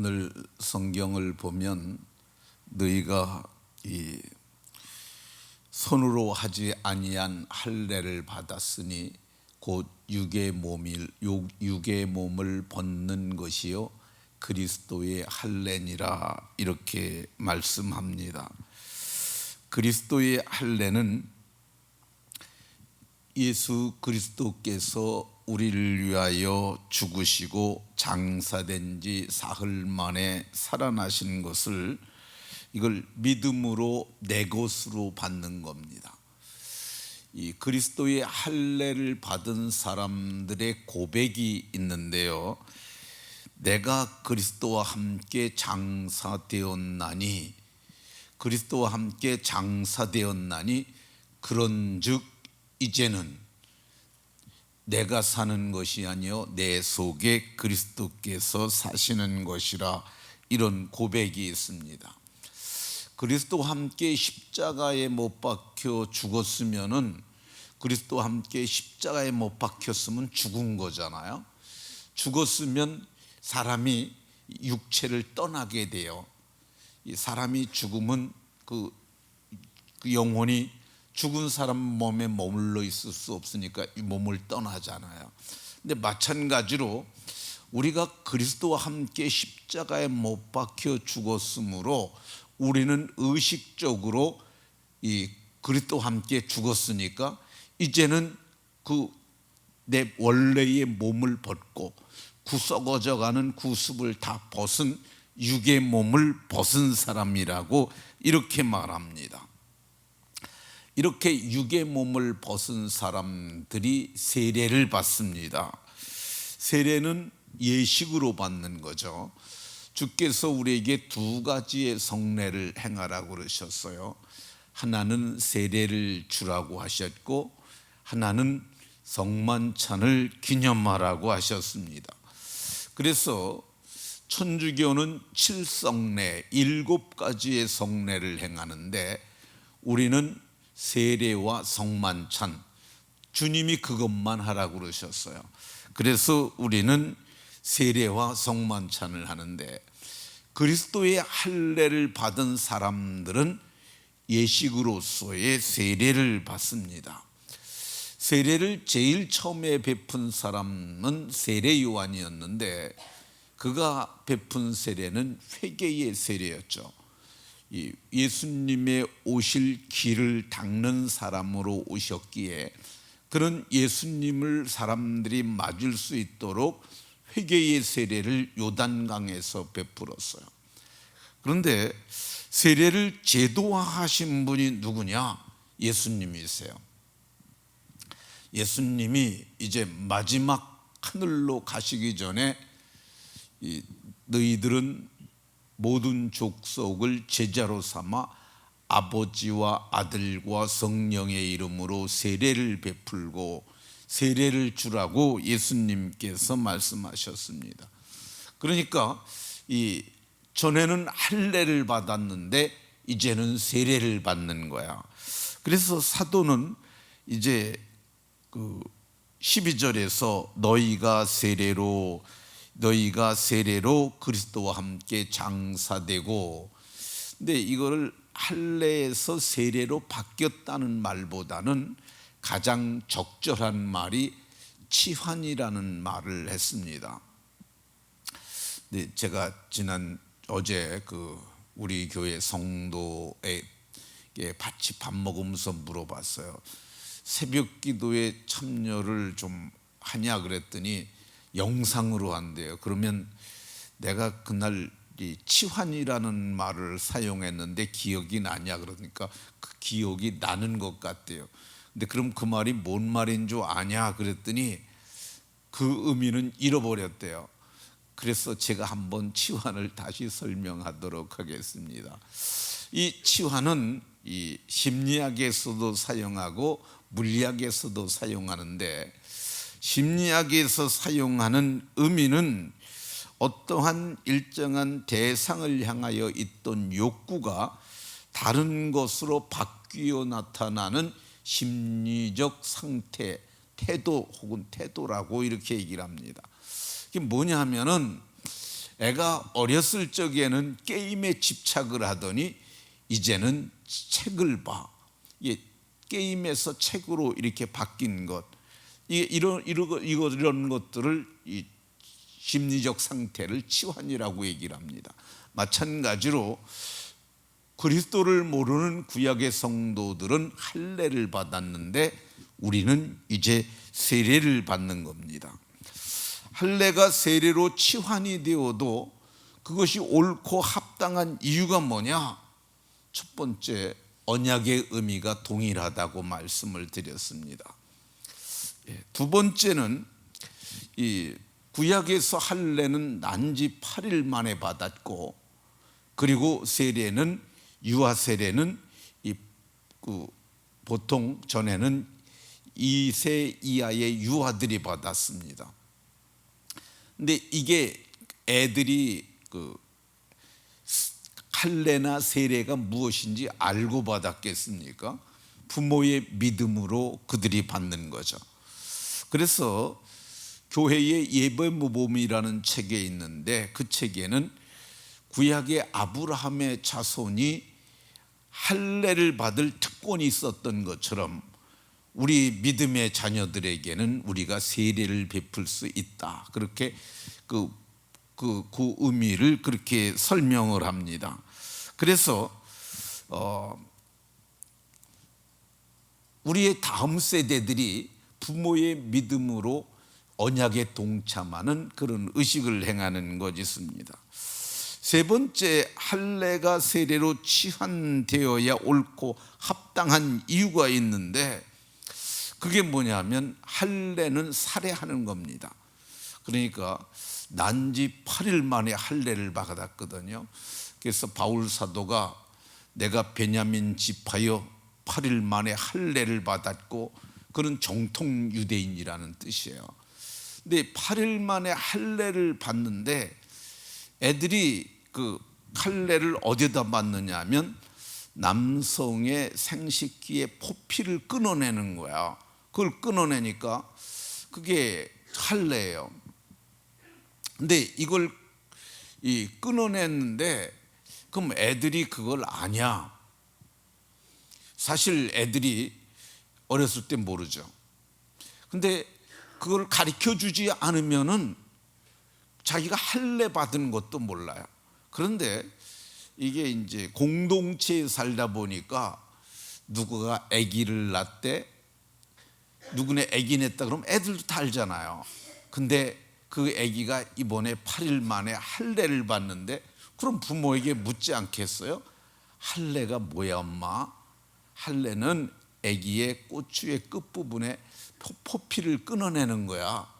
오늘 성경을 보면 너희가 이 손으로 하지 아니한 할례를 받았으니 곧 육의 몸을 벗는 것이요 그리스도의 할례니라, 이렇게 말씀합니다. 그리스도의 할례는 예수 그리스도께서 우리를 위하여 죽으시고 장사된 지 사흘 만에 살아나신 것을, 이걸 믿음으로 내 것으로 받는 겁니다. 이 그리스도의 할례를 받은 사람들의 고백이 있는데요, 내가 그리스도와 함께 장사되었나니, 그리스도와 함께 장사되었나니 그런즉 이제는 내가 사는 것이 아니요 내 속에 그리스도께서 사시는 것이라, 이런 고백이 있습니다. 그리스도와 함께 십자가에 못 박혀 죽었으면은, 그리스도와 함께 십자가에 못 박혔으면 죽은 거잖아요. 죽었으면 사람이 육체를 떠나게 돼요. 이 사람이 죽으면 그 영혼이 죽은 사람 몸에 머물러 있을 수 없으니까 이 몸을 떠나잖아요. 근데 마찬가지로 우리가 그리스도와 함께 십자가에 못 박혀 죽었으므로 우리는 의식적으로 이 그리스도와 함께 죽었으니까 이제는 그 내 원래의 몸을 벗고 구썩어져가는 구습을 다 벗은 육의 몸을 벗은 사람이라고 이렇게 말합니다. 이렇게 육의 몸을 벗은 사람들이 세례를 받습니다. 세례는 예식으로 받는 거죠. 주께서 우리에게 두 가지의 성례를 행하라고 그러셨어요. 하나는 세례를 주라고 하셨고, 하나는 성만찬을 기념하라고 하셨습니다. 그래서 천주교는 7성례, 7가지의 성례를 행하는데, 우리는 세례와 성만찬, 주님이 그것만 하라고 그러셨어요. 그래서 우리는 세례와 성만찬을 하는데, 그리스도의 할례를 받은 사람들은 예식으로서의 세례를 받습니다. 세례를 제일 처음에 베푼 사람은 세례 요한이었는데, 그가 베푼 세례는 회개의 세례였죠. 예수님의 오실 길을 닦는 사람으로 오셨기에 그런 예수님을 사람들이 맞을 수 있도록 회개의 세례를 요단강에서 베풀었어요. 그런데 세례를 제도화하신 분이 누구냐? 예수님이세요. 예수님이 이제 마지막 하늘로 가시기 전에 너희들은 모든 족속을 제자로 삼아 아버지와 아들과 성령의 이름으로 세례를 베풀고 세례를 주라고 예수님께서 말씀하셨습니다. 그러니까 이 전에는 할례를 받았는데 이제는 세례를 받는 거야. 그래서 사도는 이제 그 12절에서 너희가 세례로 그리스도와 함께 장사되고, 근데 이거를 할례에서 세례로 바뀌었다는 말보다는 가장 적절한 말이 치환이라는 말을 했습니다. 근데 제가 어제 우리 교회 성도에게 같이 밥 먹으면서 물어봤어요. 새벽 기도에 참여를 좀 하냐 그랬더니 영상으로 한대요. 그러면 내가 그날 이 치환이라는 말을 사용했는데 기억이 나냐 그러니까 그 기억이 나는 것 같대요. 근데 그럼 그 말이 뭔 말인 줄 아냐 그랬더니 그 의미는 잃어버렸대요. 그래서 제가 한번 치환을 다시 설명하도록 하겠습니다. 이 치환은 이 심리학에서도 사용하고 물리학에서도 사용하는데, 심리학에서 사용하는 의미는 어떠한 일정한 대상을 향하여 있던 욕구가 다른 것으로 바뀌어 나타나는 심리적 상태, 태도 혹은 태도라고 이렇게 얘기를 합니다. 이게 뭐냐 하면은 애가 어렸을 적에는 게임에 집착을 하더니 이제는 책을 봐. 이게 게임에서 책으로 이렇게 바뀐 것, 이런 것들을 이 심리적 상태를 치환이라고 얘기를 합니다. 마찬가지로 그리스도를 모르는 구약의 성도들은 할례를 받았는데 우리는 이제 세례를 받는 겁니다. 할례가 세례로 치환이 되어도 그것이 옳고 합당한 이유가 뭐냐? 첫 번째, 언약의 의미가 동일하다고 말씀을 드렸습니다. 두 번째는 이 구약에서 할례는 난지 8일 만에 받았고, 그리고 세례는 유아 세례는 보통 전에는 2세 이하의 유아들이 받았습니다. 근데 이게 애들이 할례나 세례가 무엇인지 알고 받았겠습니까? 부모의 믿음으로 그들이 받는 거죠. 그래서 교회의 예배모범이라는 책에 있는데, 그 책에는 구약의 아브라함의 자손이 할례를 받을 특권이 있었던 것처럼 우리 믿음의 자녀들에게는 우리가 세례를 베풀 수 있다. 그렇게 그 의미를 그렇게 설명을 합니다. 그래서 우리의 다음 세대들이 부모의 믿음으로 언약에 동참하는 그런 의식을 행하는 것이 있습니다. 세 번째, 할례가 세례로 치환되어야 옳고 합당한 이유가 있는데, 그게 뭐냐면 할례는 살해하는 겁니다. 그러니까 난지 8일 만에 할례를 받았거든요. 그래서 바울 사도가 내가 베냐민 지파여 8일 만에 할례를 받았고, 그는 정통 유대인이라는 뜻이에요. 근데 8일 만에 할례를 받는데 애들이 그 할례를 어디다 받느냐 하면 남성의 생식기의 포피를 끊어내는 거야. 그걸 끊어내니까 그게 할례예요. 근데 이걸 끊어냈는데 그럼 애들이 그걸 아냐? 사실 애들이 어렸을 때 모르죠. 근데 그걸 가르쳐 주지 않으면은 자기가 할례 받은 것도 몰라요. 그런데 이게 이제 공동체에 살다 보니까 누구가 아기를 낳대, 누구네 아기 냈다 그러면 애들도 다 알잖아요. 근데 그 아기가 이번에 8일 만에 할례를 받는데, 그럼 부모에게 묻지 않겠어요? 할례가 뭐야 엄마? 할례는 아기의 꼬추의 끝부분에 포피를 끊어내는 거야.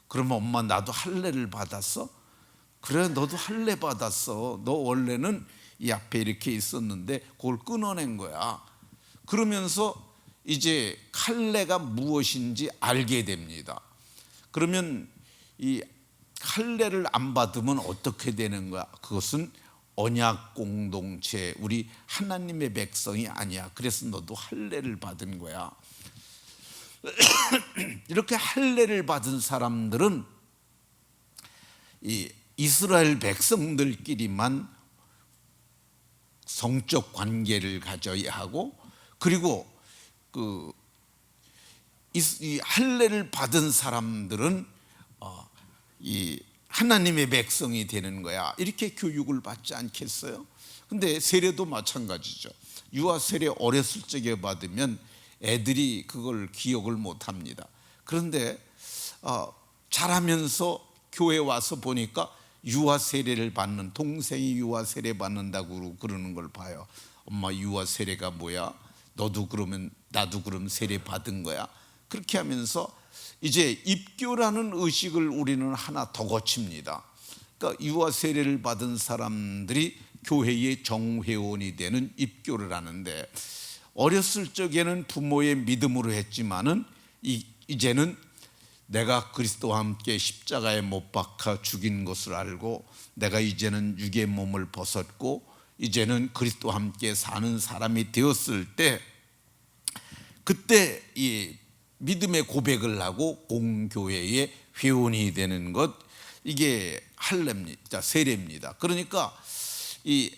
그러면 엄마 나도 할례를 받았어? 그래 너도 할례 받았어. 너 원래는 이 앞에 이렇게 있었는데 그걸 끊어낸 거야. 그러면서 이제 할례가 무엇인지 알게 됩니다. 그러면 이 할례를 안 받으면 어떻게 되는 거야? 그것은 언약 공동체, 우리 하나님의 백성이 아니야. 그래서 너도 할례를 받은 거야. 이렇게 할례를 받은 사람들은 이 이스라엘 백성들끼리만 성적 관계를 가져야 하고, 그리고 이 할례를 받은 사람들은 이 하나님의 백성이 되는 거야. 이렇게 교육을 받지 않겠어요? 근데 세례도 마찬가지죠. 유아 세례 어렸을 적에 받으면 애들이 그걸 기억을 못 합니다. 그런데 자라면서 교회 와서 보니까 유아 세례를 받는, 동생이 유아 세례 받는다고 그러는 걸 봐요. 엄마 유아 세례가 뭐야? 너도 그러면 나도 그럼 세례 받은 거야? 그렇게 하면서 이제 입교라는 의식을 우리는 하나 더 거칩니다. 그러니까 유아 세례를 받은 사람들이 교회의 정회원이 되는 입교를 하는데, 어렸을 적에는 부모의 믿음으로 했지만은 이제는 내가 그리스도와 함께 십자가에 못 박아 죽인 것을 알고, 내가 이제는 육의 몸을 벗었고 이제는 그리스도와 함께 사는 사람이 되었을 때, 그때 이 믿음의 고백을 하고 공교회의 회원이 되는 것, 이게 할례입니다. 세례입니다. 그러니까 이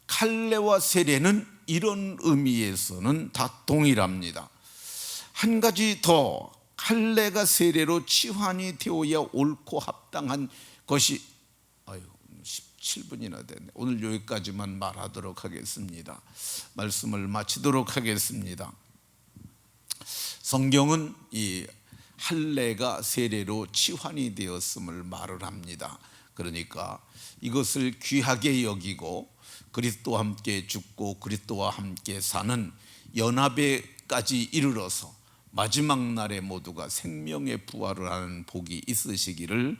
할례와 세례는 이런 의미에서는 다 동일합니다. 한 가지 더, 할례가 세례로 치환이 되어야 옳고 합당한 것이, 17분이나 됐네. 오늘 여기까지만 말하도록 하겠습니다. 말씀을 마치도록 하겠습니다. 성경은 이 할례가 세례로 치환이 되었음을 말을 합니다. 그러니까 이것을 귀하게 여기고 그리스도와 함께 죽고 그리스도와 함께 사는 연합에까지 이르러서 마지막 날에 모두가 생명의 부활을 하는 복이 있으시기를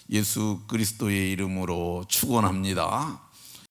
예수 그리스도의 이름으로 축원합니다.